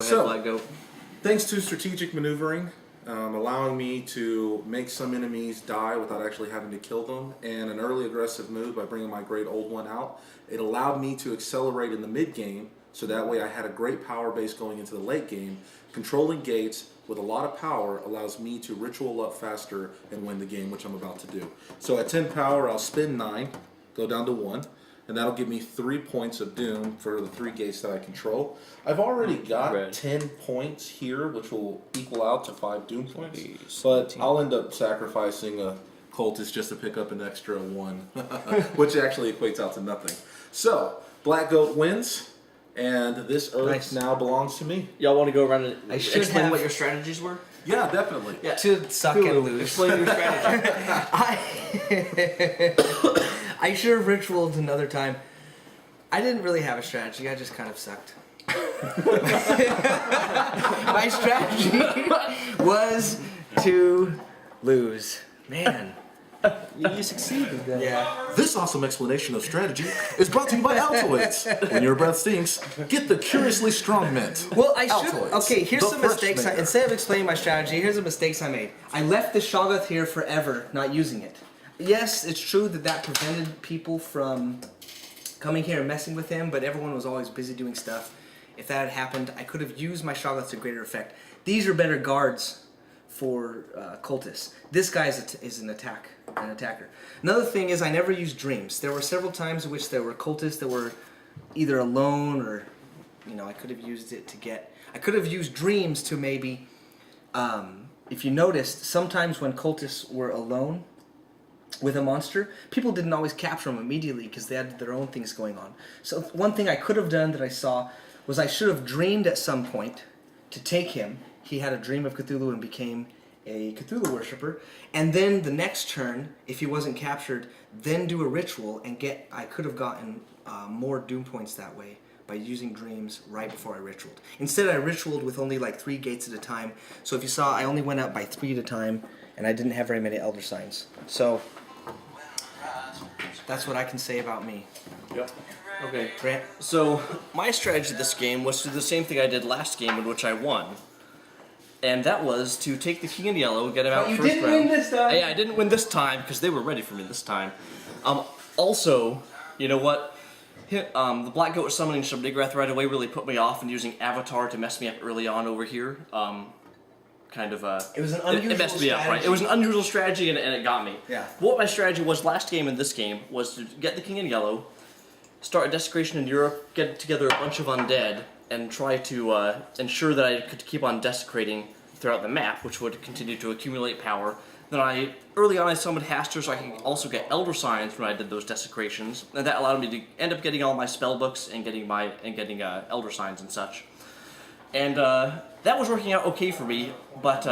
So, thanks to strategic maneuvering, allowing me to make some enemies die without actually having to kill them, and an early aggressive move by bringing my Great Old One out, it allowed me to accelerate in the mid game, so that way I had a great power base going into the late game. Controlling gates with a lot of power allows me to ritual up faster and win the game, which I'm about to do. So at 10 power, I'll spin 9, go down to 1, and that'll give me 3 points of doom for the 3 gates that I control. I've already got 10 points here, which will equal out to 5 doom points, but I'll end up sacrificing a cultist just to pick up an extra 1, which actually equates out to nothing. So, Black Goat wins. And this earth now belongs to me. Y'all want to go around and explain what your strategies were? Yeah, definitely. Yeah. To suck and lose. Explain your strategy. I should have ritualed another time. I didn't really have a strategy. I just kind of sucked. My strategy was to lose. Man. You succeeded then. Yeah. This awesome explanation of strategy is brought to you by Altoids. When your breath stinks, get the Curiously Strong Mint. Well, I should. Altoids, Okay, here's the some fresh mistakes. maker. Instead of explaining my strategy, here's the mistakes I made. I left the Shoggoth here forever, not using it. Yes, it's true that prevented people from coming here and messing with him, but everyone was always busy doing stuff. If that had happened, I could have used my Shoggoth to greater effect. These are better guards for cultists. This guy is an attacker. Another thing is I never used dreams. There were several times in which there were cultists that were either alone or, I could have used it to get. I could have used dreams to maybe. If you noticed, sometimes when cultists were alone with a monster, people didn't always capture them immediately because they had their own things going on. So one thing I could have done that I saw was I should have dreamed at some point to take him. He had a dream of Cthulhu and became a Cthulhu worshipper, and then the next turn, if he wasn't captured, then do a ritual and I could have gotten more doom points that way by using dreams right before I ritualed. Instead, I ritualed with only like 3 gates at a time, so if you saw, I only went out by 3 at a time, and I didn't have very many Elder Signs. So, that's what I can say about me. Yep. Okay, Grant. So, my strategy this game was to do the same thing I did last game in which I won. And that was to take the King in Yellow, get him out first round. You didn't win this time! Yeah, I didn't win this time because they were ready for me this time. Also, you know what? The Black Goat summoning Shub-Niggurath right away really put me off and using Avatar to mess me up early on over here. It was an unusual it messed me up, right? strategy. It was an unusual strategy and it got me. Yeah. What my strategy was last game and this game was to get the King in Yellow, start a desecration in Europe, get together a bunch of undead, and try to ensure that I could keep on desecrating throughout the map, which would continue to accumulate power. Then early on I summoned Haster so I could also get Elder Signs when I did those desecrations, and that allowed me to end up getting all my spell books and getting Elder Signs and such. And that was working out okay for me, but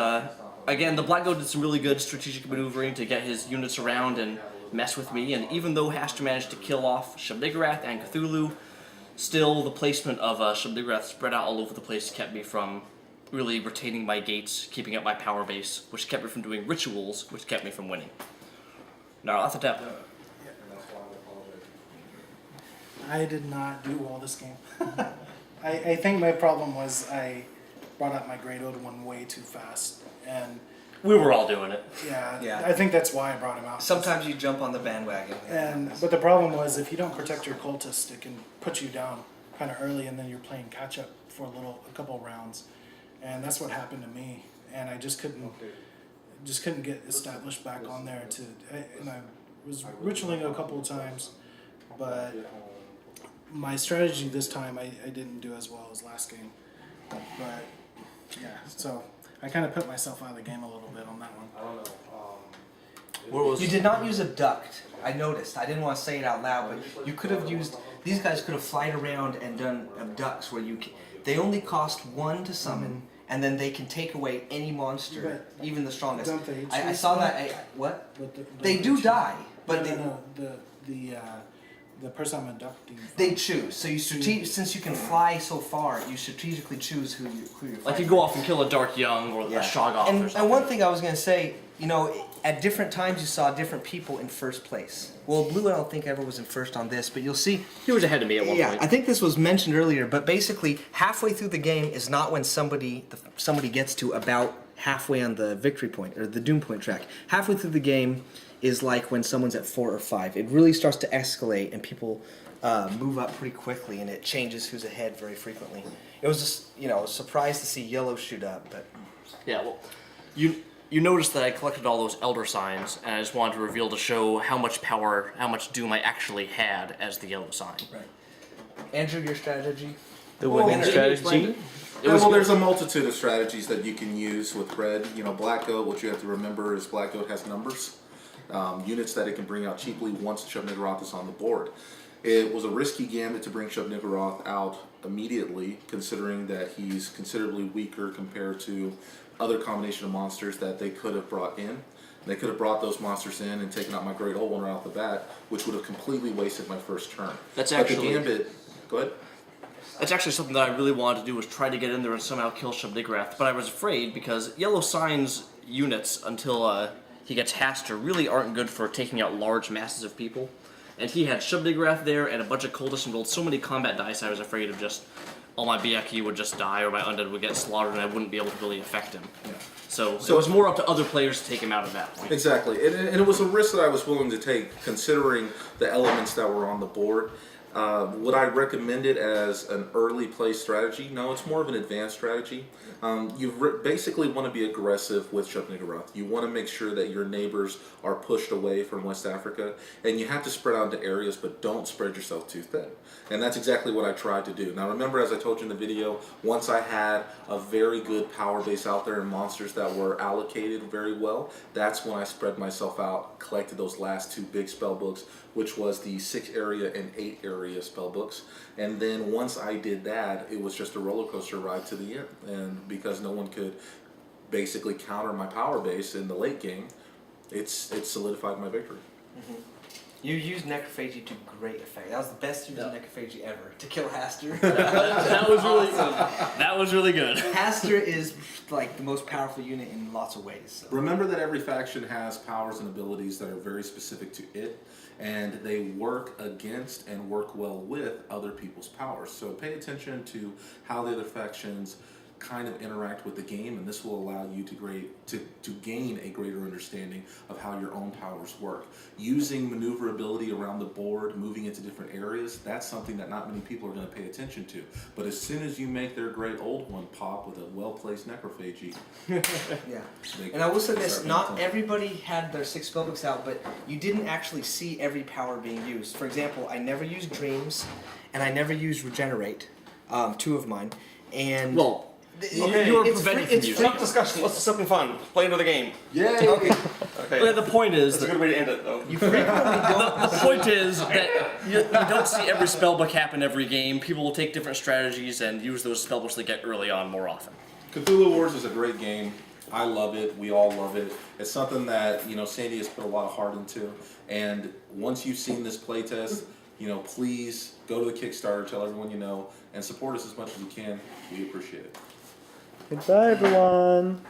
again, the Black Goat did some really good strategic maneuvering to get his units around and mess with me, and even though Haster managed to kill off Shub-Niggurath and Cthulhu, still the placement of Shub-Niggurath spread out all over the place kept me from really retaining my gates, keeping up my power base, which kept me from doing rituals, which kept me from winning. Now, off the top. I did not do well this game. I think my problem was I brought up my Great Old One way too fast, and We were all doing it. yeah, I think that's why I brought him out. Sometimes you jump on the bandwagon. But the problem was if you don't protect your cultist, it can put you down kind of early, and then you're playing catch up for a couple of rounds, and that's what happened to me. And I just couldn't get established back on there and I was ritualing a couple of times, but my strategy this time I didn't do as well as last game. But yeah, so I kind of put myself out of the game a little bit on that one. I don't know. You did not use Abduct. I noticed. I didn't want to say it out loud, but you could have used. These guys could have flied around and done Abducts where they only cost 1 to summon, and then they can take away any monster, even the strongest. Don't they I choose saw that? that. What? But They do die, but the person I'm abducting. they choose. So you since you can fly so far, you strategically choose who you're fighting. Like you go off and kill a Dark Young or a Shoggoth or something. And one thing I was going to say, you know, at different times you saw different people in first place. Well, Blue, I don't think ever was in first on this, but you'll see. He was ahead of me at one point. I think this was mentioned earlier, but basically halfway through the game is not when somebody gets to about halfway on the victory point or the doom point track. Halfway through the game is like when someone's at 4 or 5. It really starts to escalate and people move up pretty quickly, and it changes who's ahead very frequently. It was just, you know, a surprise to see yellow shoot up, but Yeah, well, you noticed that I collected all those elder signs, and I just wanted to reveal to show how much power, how much doom I actually had as the yellow sign. right. Andrew, your strategy? The Well, winning Jimmy strategy. There's a multitude of strategies that you can use with red. You know, Black Goat, what you have to remember is Black Goat has numbers. Units that it can bring out cheaply once Shub-Niggurath is on the board. It was a risky gambit to bring Shub-Niggurath out immediately, considering that he's considerably weaker compared to other combination of monsters that they could have brought in. They could have brought those monsters in and taken out my Great Old One right off the bat, which would have completely wasted my first turn. That's But actually- the gambit. Go ahead. That's actually something that I really wanted to do, was try to get in there and somehow kill Shub-Niggurath, but I was afraid because yellow signs units until he gets Haster really aren't good for taking out large masses of people. And he had Shub-Niggurath there and a bunch of cultists and rolled so many combat dice, I was afraid of just all my BFE would just die or my undead would get slaughtered and I wouldn't be able to really affect him. Yeah. So it was more up to other players to take him out at that point. Exactly, and it was a risk that I was willing to take, considering the elements that were on the board. Would I recommend it as an early play strategy? No, it's more of an advanced strategy. You basically want to be aggressive with Shub-Niggurath. You want to make sure that your neighbors are pushed away from West Africa, and you have to spread out into areas, but don't spread yourself too thin. And that's exactly what I tried to do. Now remember, as I told you in the video, once I had a very good power base out there and monsters that were allocated very well, that's when I spread myself out, collected those last 2 big spell books, which was the 6 area and 8 area spell books. And then once I did that, it was just a roller coaster ride to the end. And because no one could basically counter my power base in the late game, it solidified my victory. Mm-hmm. You used Necrophagy to great effect. That was the best use of Necrophagy ever, to kill Haster. That was really that was really good. Haster is like the most powerful unit in lots of ways. So. Remember that every faction has powers and abilities that are very specific to it, and they work against and work well with other people's powers. So pay attention to how the other factions kind of interact with the game, and this will allow you to gain a greater understanding of how your own powers work. Using maneuverability around the board, moving into different areas, that's something that not many people are going to pay attention to. But as soon as you make their Great Old One pop with a well-placed Necrophagy, Yeah. And I will say this, not everybody had their 6 spellbooks out, but you didn't actually see every power being used. For example, I never used Dreams, and I never used Regenerate, 2 of mine. And Well, okay, you were it's prevented free- from using Stop it. discussion. Let's do something fun. Play another game. yay! okay. Okay. But the point is That's a that good way to end it, though. You frequently don't. the point is that you don't see every spellbook happen every game. People will take different strategies and use those spellbooks they get early on more often. Cthulhu Wars is a great game. I love it. We all love it. It's something that, you know, Sandy has put a lot of heart into. And once you've seen this playtest, you know, please go to the Kickstarter, tell everyone you know, and support us as much as you can. We appreciate it. Goodbye, everyone.